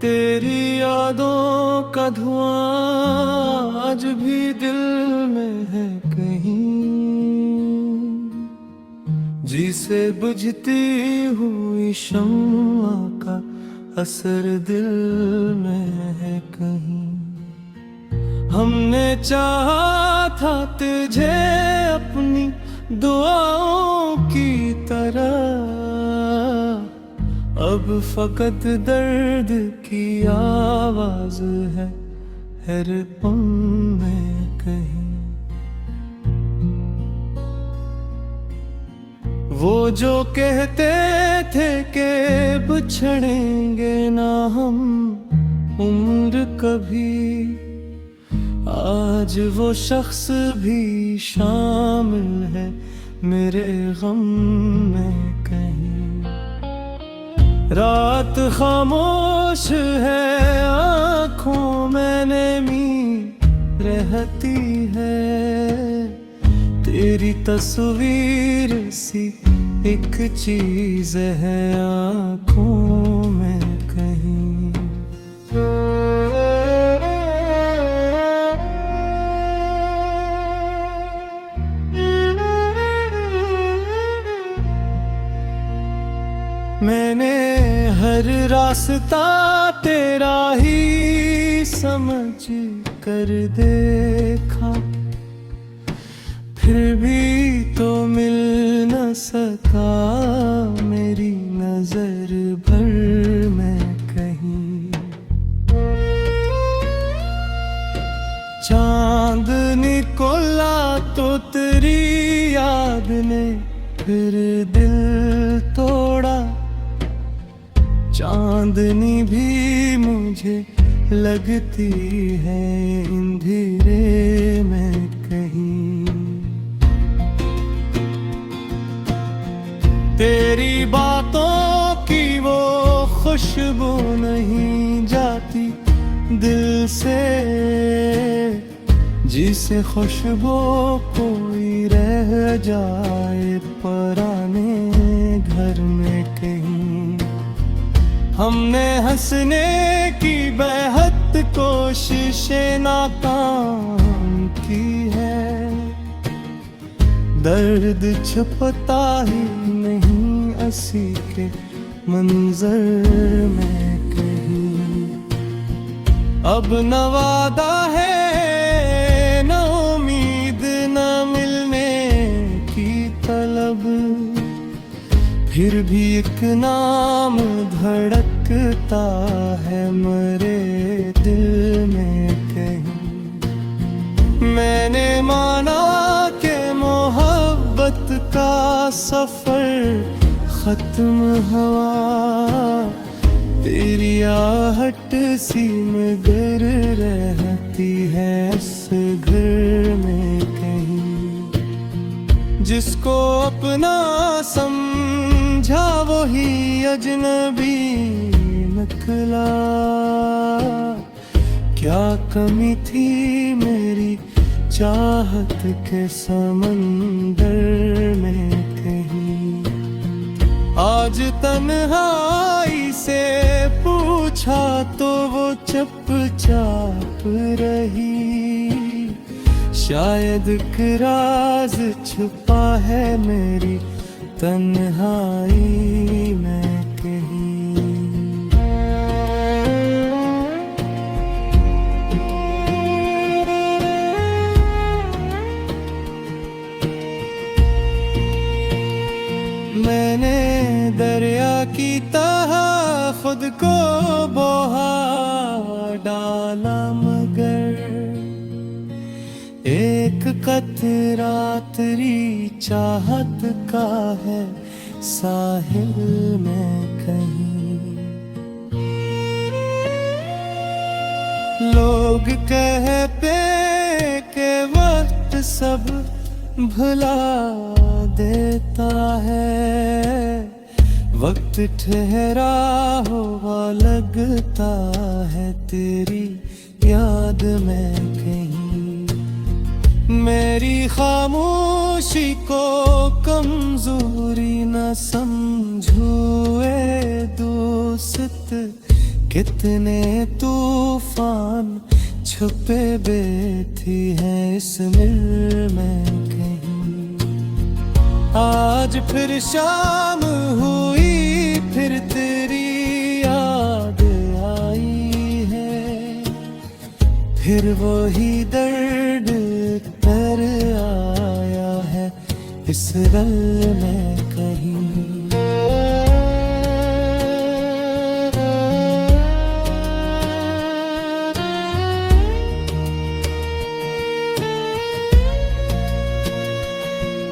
तेरी यादों का धुआं आज भी दिल में है कहीं, जिसे बुझती हुई शम्मा का असर दिल में है कहीं। हमने चाहा था तुझे अपनी दुआओं की तरह, अब फकत दर्द की आवाज है रिपन में कहीं। वो जो कहते थे कि बिछड़ेंगे ना हम उम्र कभी, आज वो शख्स भी शामिल है मेरे गम में कहीं। रात खामोश है, आँखों में नमी रहती है, तेरी तस्वीर सी एक चीज है आँखों में कहीं। मैंने हर रास्ता तेरा ही समझ कर देखा, फिर भी तो मिल न सका मेरी नजर भर में कहीं। चांद निकला तो तेरी याद ने फिर दिल तोड़ा, चांदनी भी मुझे लगती है अंधेरे में कहीं। तेरी बातों की वो खुशबू नहीं जाती दिल से, जिसे खुशबू कोई रह जाए पुराने घर में कहीं। हमने हंसने की बेहद कोशिशें नाकाम की है, दर्द छुपता ही नहीं असी के मंजर में कहीं। अब न वादा है न उम्मीद न मिलने की तलब, फिर भी एक नाम धड़कता है मेरे दिल में कहीं। मैंने माना कि मोहब्बत का सफर खत्म हुआ, तेरी आहट सी में गिर रहती है इस घर में कहीं। जिसको अपना समझा वही अजनबी निकला, क्या कमी थी मेरी चाहत के समंदर में कहीं। आज तन्हाई से पूछा तो वो चुपचाप रही, शायद एक राज छुपा है मेरी तन्हाई में कहीं। मैंने दरिया की तरह खुद को बहा डाला, मगर एक कतरा तेरी चाहत का है साहिल में कहीं। लोग कहते के वक्त सब भुला देता है, वक्त ठहरा हुआ लगता है तेरी याद में कहीं। मेरी खामोशी को कमजोरी न समझो ए दोस्त, कितने तूफान छुपे बैठी हैं इस मिल में कहीं। आज फिर शाम हुई, फिर तेरी याद आई है, फिर वही दर्द कर आया है इस रल में कहीं।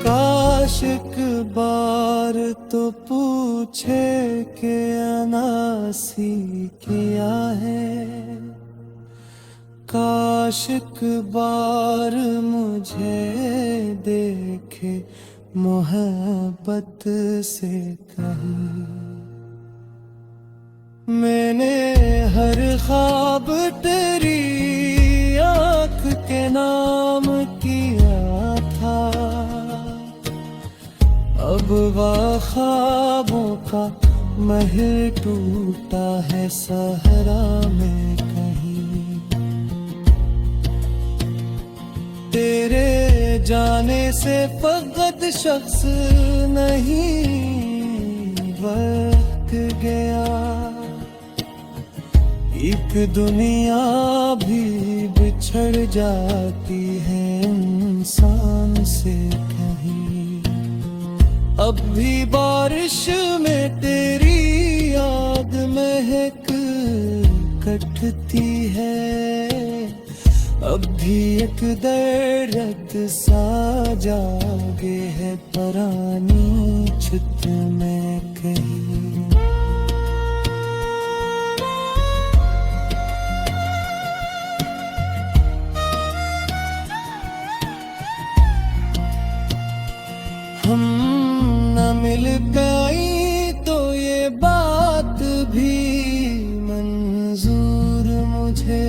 काश एक बार तो पूछे कि अनासी किया है, काश एक बार मुझे देखे मोहब्बत से कहीं। मैंने हर ख्वाब तेरी आँख के नाम किया था, अब वह ख्वाबों का महल टूटा है सहरा में कहीं। तेरे जाने से फकत शख्स नहीं वक्त गया, एक दुनिया भी बिछड़ जाती है इंसान से कहीं। अब भी बारिश में तेरी याद महक कटती है, अब भी एक दर्द सा जागे है पुरानी छत में कहीं। हम न मिल पाई तो ये बात भी मंजूर मुझे,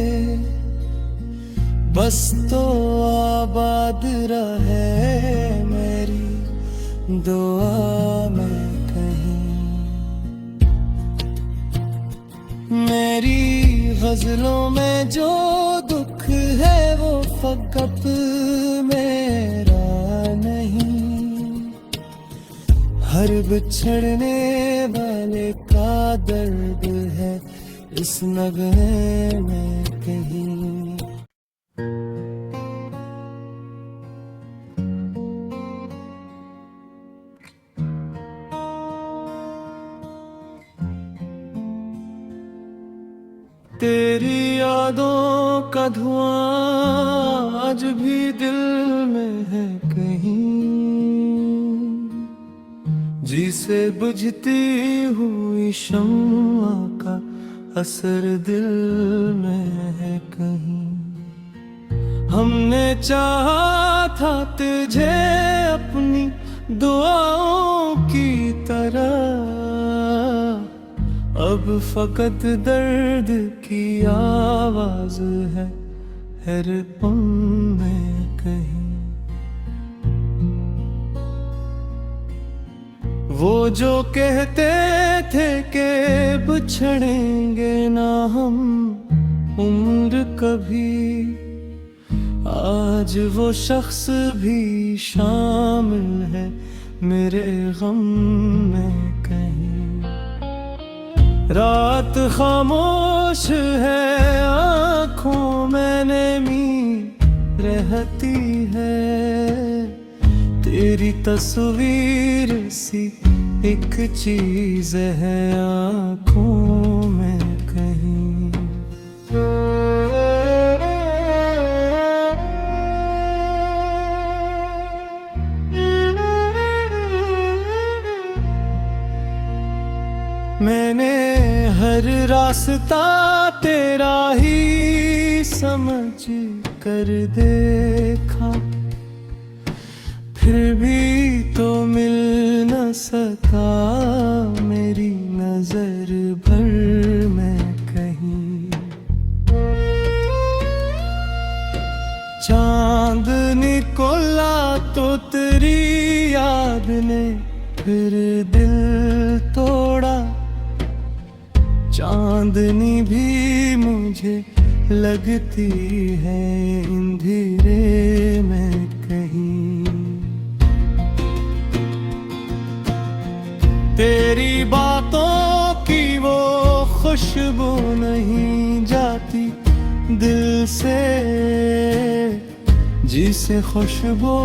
बस तो आबाद रहे मेरी दुआ में कहीं। मेरी गजलों में जो दुख है वो फकत मेरा नहीं, हर बिछड़ने वाले का दर्द है इस नगमे में कहीं। तेरी यादों का धुआं आज भी दिल में है कहीं, जिसे बुझती हुई शम्मा का असर दिल में है कहीं। हमने चाहा था तुझे अपनी दुआओं की तरह, अब फकत दर्द की आवाज है रिपन में कहीं। वो जो कहते थे कि बिछड़ेंगे ना हम उम्र कभी, आज वो शख्स भी शामिल है मेरे गम में कहीं। रात खामोश है आँखों में नमी रहती है, तेरी तस्वीर सी एक चीज है आँखों में कहीं। मैंने हर रास्ता तेरा ही समझ कर देखा, फिर भी तो मिल न सका मेरी नजर भर में कहीं। चांद निकला तो तेरी याद ने फिर दिल तोड़ा, चांदनी भी मुझे लगती है अंधेरे में कहीं। तेरी बातों की वो खुशबू नहीं जाती दिल से, जिसे खुशबू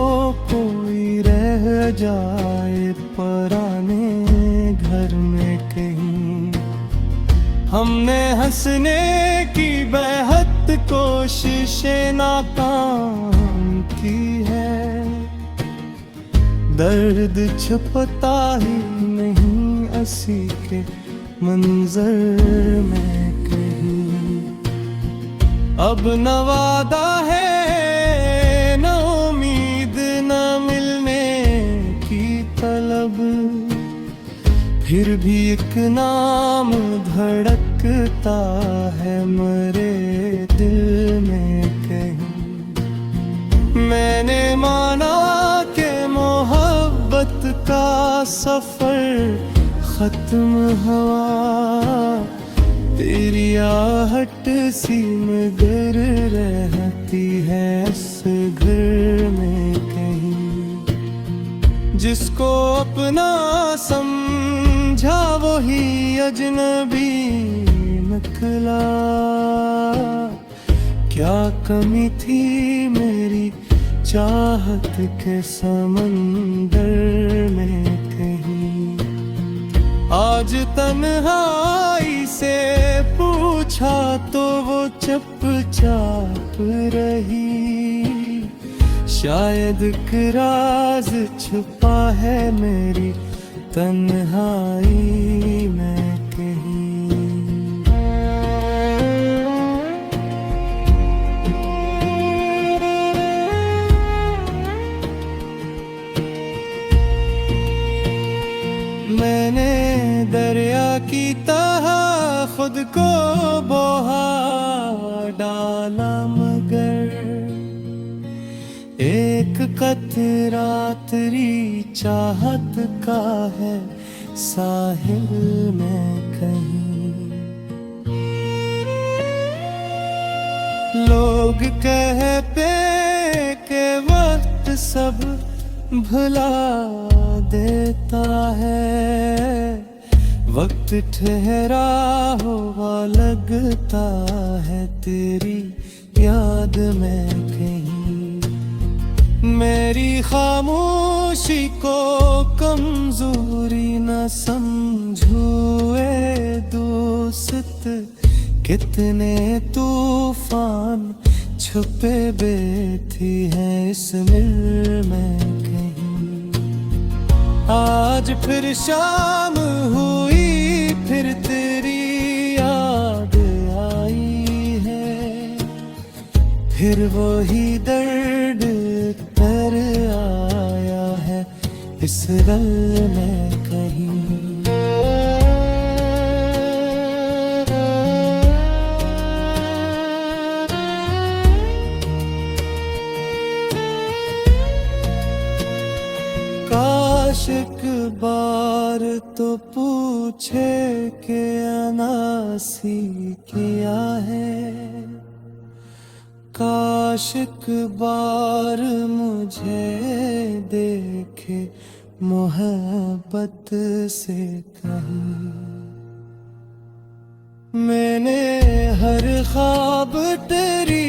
कोई रह जाए पुराने घर में कहीं। हमने हंसने की बेहद कोशिशें नाकाम की है, दर्द छुपता ही नहीं असी के मंजर में कहीं। अब न वादा है न उम्मीद न मिलने की तलब, फिर भी एक नाम धड़कता है मेरे दिल में कहीं। मैंने माना कि मोहब्बत का सफर खत्म हुआ, तेरी आहट सी मगर रहती है इस घर में कहीं। जिसको अपना समझा वही अजनबी निकला, क्या कमी थी मेरी चाहत के समंदर में कहीं। आज तन्हाई से पूछा तो वो चुपचाप रही, शायद एक राज छुपा है मेरी तन्हाई में कहीं। मैंने दरिया की तरह खुद को बहा डाला, मगर एक कतरा तेरी चाहत का है साहिल में कहीं। लोग कहते के वक्त सब भुला देता है, वक्त ठहरा हुआ लगता है तेरी याद में कहीं। मेरी खामोशी को कमजोरी न समझो ए दोस्त, कितने तूफान छुपे बैठी हैं इस मिल में कहीं। आज फिर शाम हुई, फिर तेरी याद आई है, फिर वही दर्द तर आया है इस गल में कहीं। काश एक बार तो पूछे के अनासी किया है, काश एक बार मुझे देखे मोहब्बत से कहीं। मैंने हर ख्वाब तेरी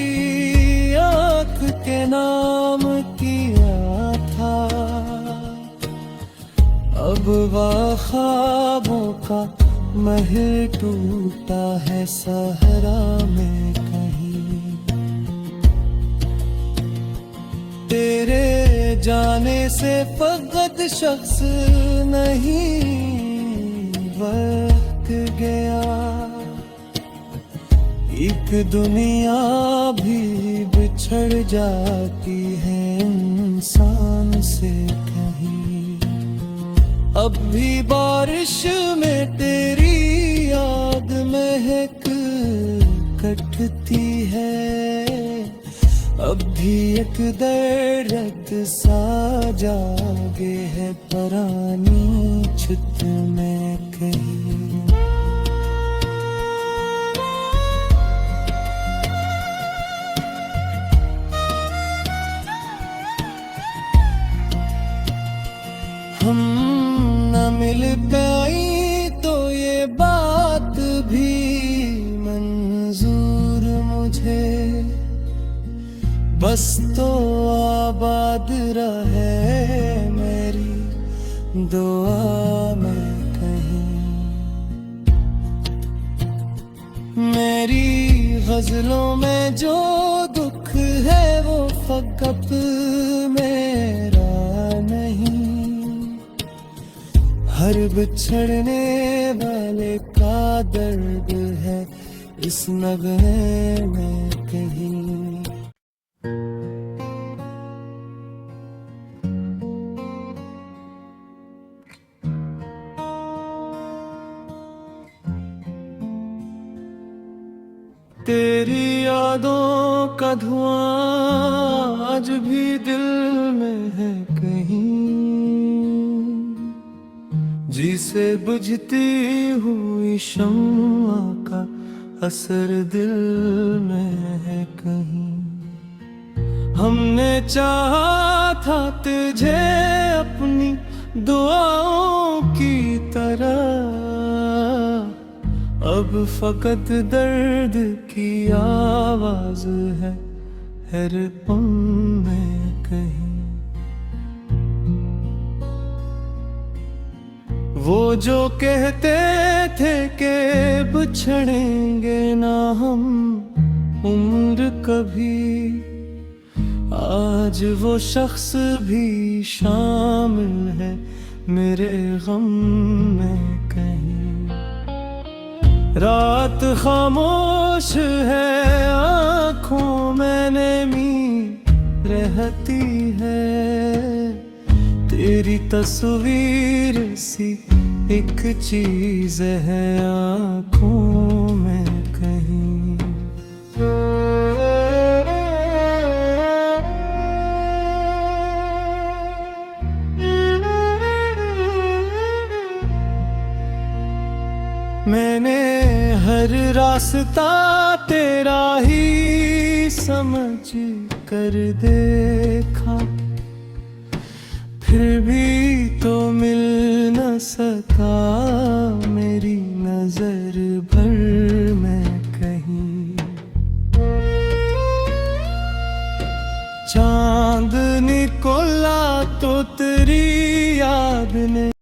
आँख के नाम किया था, अब वह ख्वाबों का महल टूटा है सहरा में कहीं। तेरे जाने से फकत शख्स नहीं वक्त गया, एक दुनिया भी बिछड़ जाती है इंसान से कहीं। अब भी बारिश में तेरी याद महक कटती है, अब भी एक दर्द सा जागे है पुरानी छत में कहीं। हम न मिल पाई तो ये बात भी मंजूर मुझे, बस तो आबाद रहे मेरी दुआ में कहीं। मेरी गजलों में जो दुख है वो फकत मेरा नहीं, हर बिछड़ने वाले का दर्द है इस नगमे में कहीं। तेरी यादों का धुआं आज भी दिल में है कहीं, जिसे बुझती हुई शम्मा का असर दिल में है कहीं। हमने चाहा था तुझे अपनी दुआओं की तरह, अब फकत दर्द की आवाज है रिपन में कहीं। वो जो कहते थे कि बिछड़ेंगे ना हम उम्र कभी, आज वो शख्स भी शामिल है मेरे गम में कहीं। रात खामोश है आँखों में नमी रहती है, तेरी तस्वीर सी एक चीज है आँखों में कहीं। मैंने हर रास्ता तेरा ही समझ कर देखा, फिर भी तो मिल न सका मेरी नजर भर में कहीं। चांद निकला तो तेरी याद ने